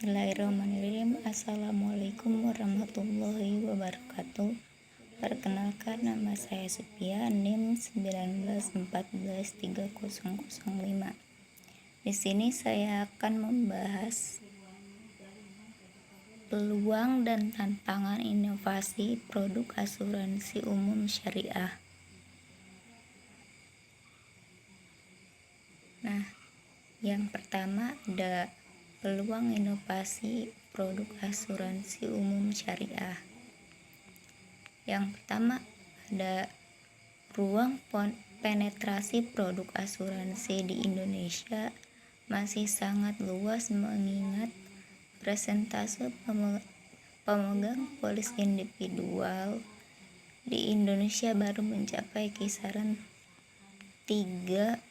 Bismillahirrahmanirrahim. Assalamualaikum warahmatullahi wabarakatuh. Perkenalkan, nama saya Supia, NIM 19143005. Di sini saya akan membahas peluang dan tantangan inovasi produk asuransi umum syariah. Nah, yang pertama ada peluang inovasi produk asuransi umum syariah. Yang pertama ada ruang penetrasi produk asuransi di Indonesia masih sangat luas mengingat persentase pemegang polis individual di Indonesia baru mencapai kisaran 3%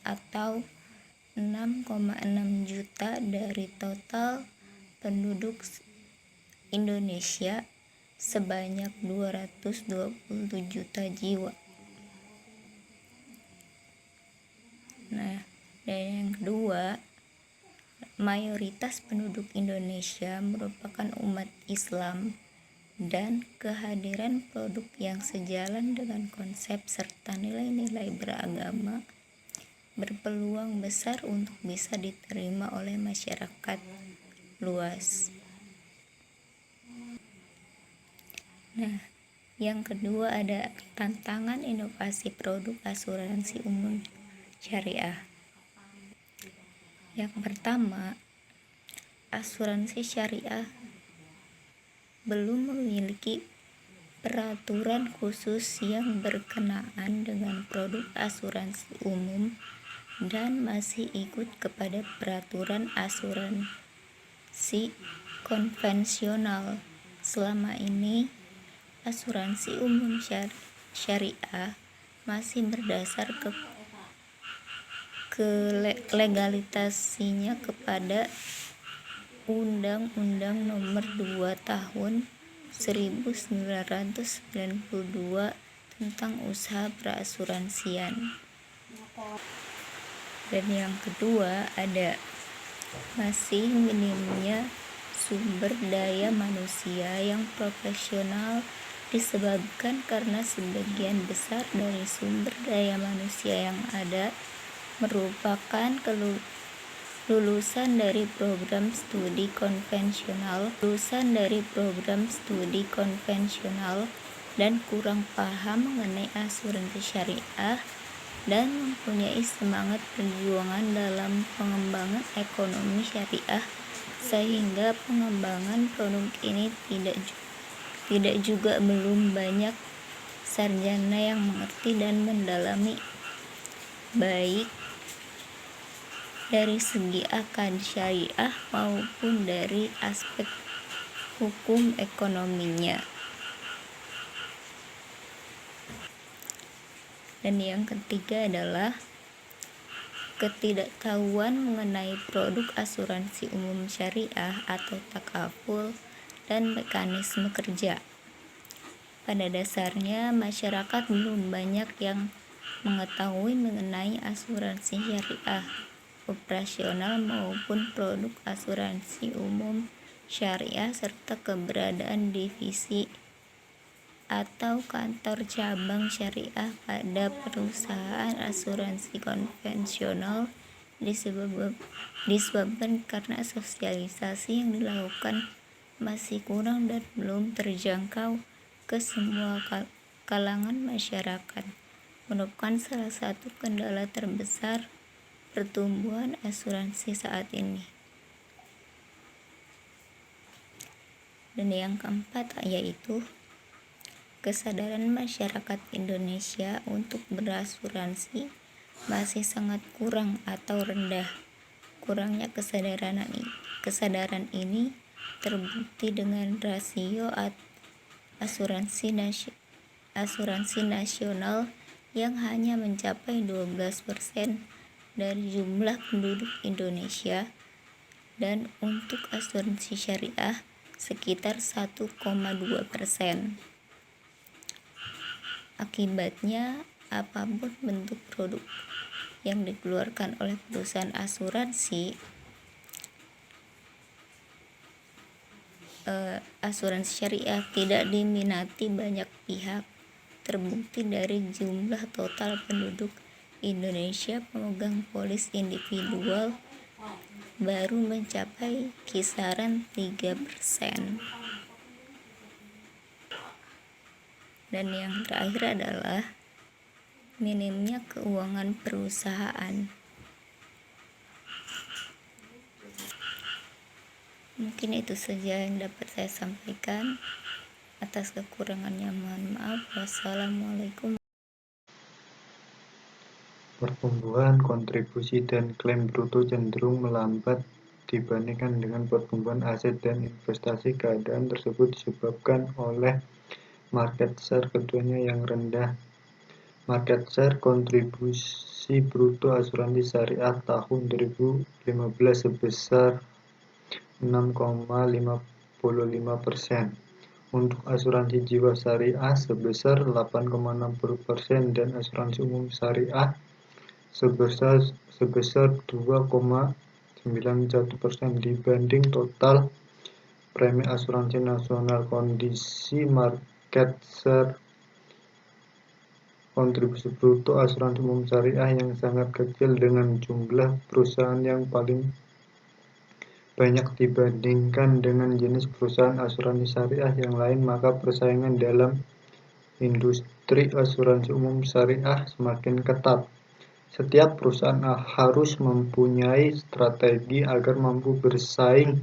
atau 6,6 juta dari total penduduk Indonesia sebanyak 227 juta jiwa. Nah, dan yang kedua, mayoritas penduduk Indonesia merupakan umat Islam dan kehadiran produk yang sejalan dengan konsep serta nilai-nilai beragama berpeluang besar untuk bisa diterima oleh masyarakat luas. Nah, yang kedua ada tantangan inovasi produk asuransi umum syariah. Yang pertama, asuransi syariah belum memiliki peraturan khusus yang berkenaan dengan produk asuransi umum dan masih ikut kepada peraturan asuransi konvensional. Selama ini, asuransi umum syariah masih berdasar legalitasinya kepada Undang-Undang Nomor 2 Tahun 1992 tentang usaha perasuransian. Dan yang kedua ada masih minimnya sumber daya manusia yang profesional disebabkan karena sebagian besar dari sumber daya manusia yang ada merupakan lulusan dari program studi konvensional dan kurang paham mengenai asuransi syariah dan mempunyai semangat perjuangan dalam pengembangan ekonomi syariah, sehingga pengembangan produk ini tidak juga belum banyak sarjana yang mengerti dan mendalami baik dari segi akad syariah maupun dari aspek hukum ekonominya. Dan yang ketiga adalah ketidaktahuan mengenai produk asuransi umum syariah atau takaful dan mekanisme kerja. Pada dasarnya, masyarakat belum banyak yang mengetahui mengenai asuransi syariah operasional maupun produk asuransi umum syariah serta keberadaan divisi atau kantor cabang syariah pada perusahaan asuransi konvensional disebabkan karena sosialisasi yang dilakukan masih kurang dan belum terjangkau ke semua kalangan masyarakat, merupakan salah satu kendala terbesar pertumbuhan asuransi saat ini. Dan yang keempat yaitu kesadaran masyarakat Indonesia untuk berasuransi masih sangat kurang atau rendah. Kurangnya kesadaran ini terbukti dengan rasio asuransi nasional yang hanya mencapai 12% dari jumlah penduduk Indonesia, dan untuk asuransi syariah sekitar 1,2%. Akibatnya, apapun bentuk produk yang dikeluarkan oleh perusahaan asuransi, asuransi syariah tidak diminati banyak pihak, terbukti dari jumlah total penduduk Indonesia pemegang polis individual baru mencapai kisaran 3%. Dan yang terakhir adalah minimnya keuangan perusahaan. Mungkin itu saja yang dapat saya sampaikan. Atas kekurangannya mohon maaf. Wassalamualaikum. Pertumbuhan kontribusi dan klaim bruto cenderung melambat dibandingkan dengan pertumbuhan aset dan investasi. Keadaan tersebut disebabkan oleh market share keduanya yang rendah. Market share kontribusi bruto asuransi syariah tahun 2015 sebesar 6,55%. Untuk asuransi jiwa syariah sebesar 8,60% dan asuransi umum syariah sebesar 2,91% dibanding total premi asuransi nasional. Kondisi market share kontribusi bruto asuransi umum syariah yang sangat kecil dengan jumlah perusahaan yang paling banyak dibandingkan dengan jenis perusahaan asuransi syariah yang lain, maka persaingan dalam industri asuransi umum syariah semakin ketat. Setiap perusahaan harus mempunyai strategi agar mampu bersaing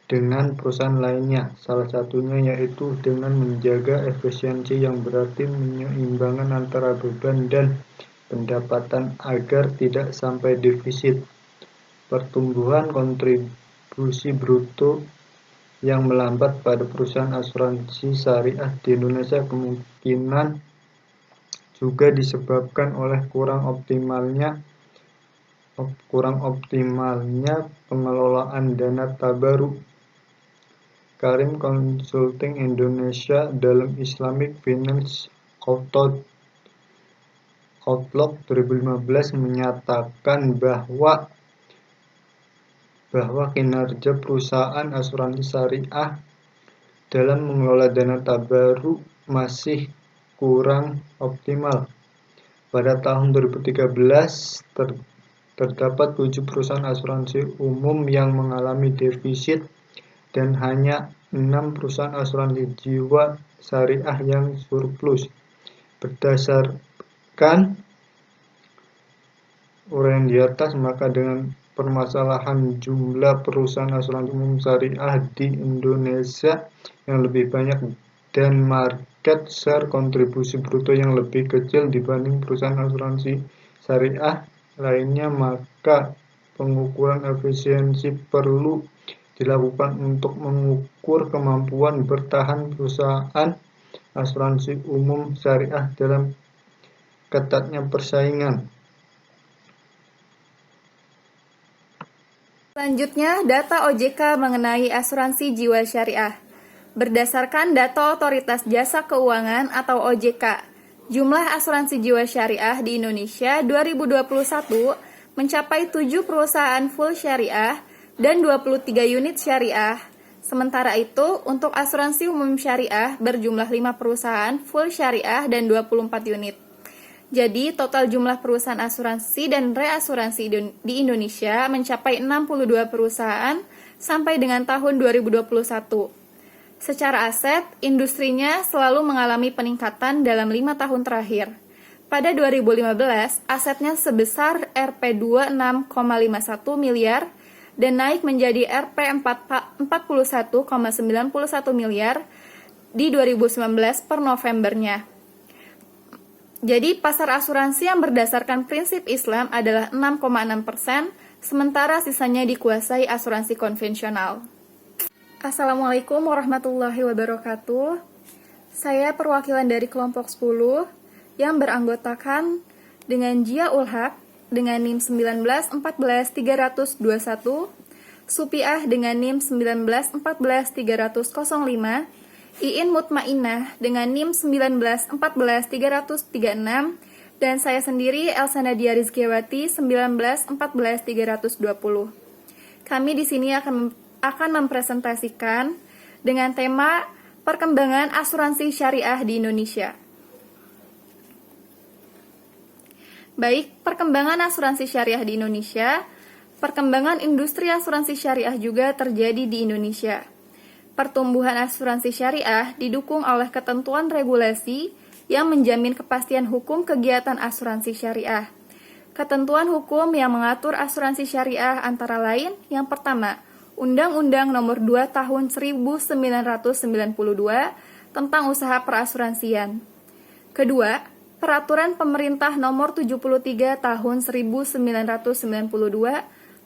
dengan perusahaan lainnya. Salah satunya yaitu dengan menjaga efisiensi yang berarti menyeimbangkan antara beban dan pendapatan agar tidak sampai defisit. Pertumbuhan kontribusi bruto yang melambat pada perusahaan asuransi syariah di Indonesia kemungkinan juga disebabkan oleh kurang optimalnya pengelolaan dana tabaruk. Karim Consulting Indonesia dalam Islamic Finance Outlook 2015 menyatakan bahwa kinerja perusahaan asuransi syariah dalam mengelola dana tabaruk masih kurang optimal. Pada tahun 2013 terdapat 7 perusahaan asuransi umum yang mengalami defisit dan hanya 6 perusahaan asuransi jiwa syariah yang surplus. Berdasarkan uraian di atas, maka dengan permasalahan jumlah perusahaan asuransi umum syariah di Indonesia yang lebih banyak dan market share kontribusi bruto yang lebih kecil dibanding perusahaan asuransi syariah lainnya, maka pengukuran efisiensi perlu dilakukan untuk mengukur kemampuan bertahan perusahaan asuransi umum syariah dalam ketatnya persaingan. Selanjutnya, data OJK mengenai asuransi jiwa syariah. Berdasarkan data Otoritas Jasa Keuangan atau OJK, jumlah asuransi jiwa syariah di Indonesia 2021 mencapai 7 perusahaan full syariah dan 23 unit syariah. Sementara itu, untuk asuransi umum syariah berjumlah 5 perusahaan full syariah dan 24 unit. Jadi, total jumlah perusahaan asuransi dan reasuransi di Indonesia mencapai 62 perusahaan sampai dengan tahun 2021. Secara aset, industrinya selalu mengalami peningkatan dalam 5 tahun terakhir. Pada 2015, asetnya sebesar Rp 26,51 miliar dan naik menjadi Rp 41,91 miliar di 2019 per Novembernya. Jadi, pasar asuransi yang berdasarkan prinsip Islam adalah 6,6%, sementara sisanya dikuasai asuransi konvensional. Assalamualaikum warahmatullahi wabarakatuh. Saya perwakilan dari kelompok 10 yang beranggotakan dengan Jia Ulhaq dengan NIM 19143121, Supiah dengan NIM 19143005, Iin Mutmainah dengan NIM 1914-336, dan saya sendiri Elsa Nadia Rizkiawati 1914-320. Kami di sini akan mempresentasikan dengan tema Perkembangan Asuransi Syariah di Indonesia. Baik, perkembangan asuransi syariah di Indonesia, perkembangan industri asuransi syariah juga terjadi di Indonesia. Pertumbuhan asuransi syariah didukung oleh ketentuan regulasi yang menjamin kepastian hukum kegiatan asuransi syariah. Ketentuan hukum yang mengatur asuransi syariah antara lain yang pertama, Undang-Undang Nomor 2 Tahun 1992 tentang usaha perasuransian. Kedua, Peraturan Pemerintah Nomor 73 Tahun 1992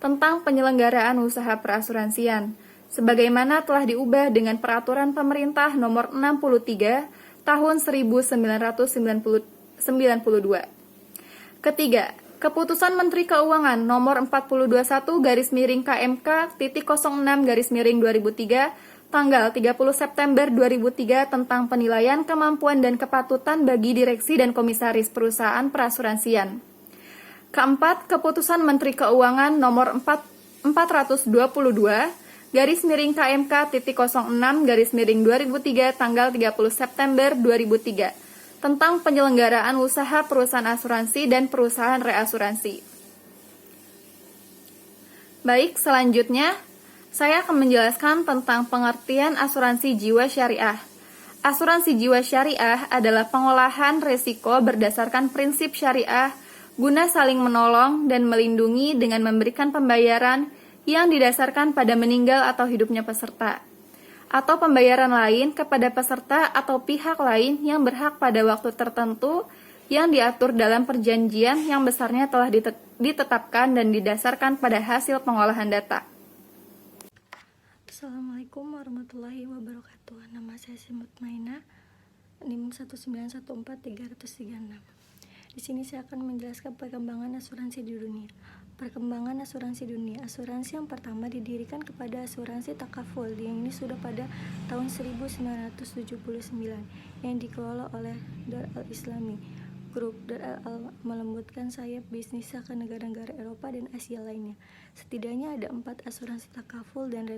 tentang penyelenggaraan usaha perasuransian, sebagaimana telah diubah dengan Peraturan Pemerintah Nomor 63 Tahun 1992. Ketiga, Keputusan Menteri Keuangan Nomor 4221-KMK-06-2003 tanggal 30 September 2003 tentang penilaian kemampuan dan kepatutan bagi direksi dan komisaris perusahaan perasuransian. Keempat, Keputusan Menteri Keuangan Nomor 442-KMK-06-2003 tanggal 30 September 2003 tentang penyelenggaraan usaha perusahaan asuransi dan perusahaan reasuransi. Baik, selanjutnya saya akan menjelaskan tentang pengertian asuransi jiwa syariah. Asuransi jiwa syariah adalah pengolahan risiko berdasarkan prinsip syariah guna saling menolong dan melindungi dengan memberikan pembayaran yang didasarkan pada meninggal atau hidupnya peserta, atau pembayaran lain kepada peserta atau pihak lain yang berhak pada waktu tertentu yang diatur dalam perjanjian yang besarnya telah ditetapkan dan didasarkan pada hasil pengolahan data. Assalamualaikum warahmatullahi wabarakatuh. Nama saya Mutmainah, NIM 1914336. Di sini saya akan menjelaskan perkembangan asuransi di dunia. Perkembangan asuransi dunia. Asuransi yang pertama didirikan kepada asuransi takaful, yang ini sudah pada tahun 1979 yang dikelola oleh Dar al-Islami Group. Dar al melembutkan sayap bisnisnya ke negara-negara Eropa dan Asia lainnya. Setidaknya ada 4 asuransi takaful dan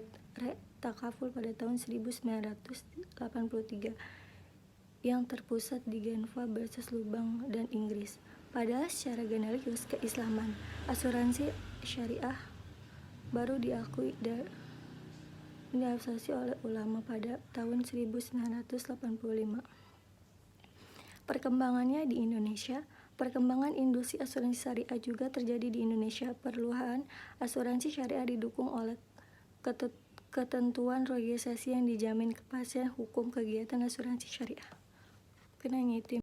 takaful pada tahun 1983 yang terpusat di Geneva versus Lubang dan Inggris. Padahal secara generis keislaman, asuransi syariah baru diakui dan diasosiasi oleh ulama pada tahun 1985. Perkembangannya di Indonesia. Perkembangan industri asuransi syariah juga terjadi di Indonesia. Perluasan asuransi syariah didukung oleh ketentuan regulasi yang dijamin kepastian hukum kegiatan asuransi syariah. Kenanya itu.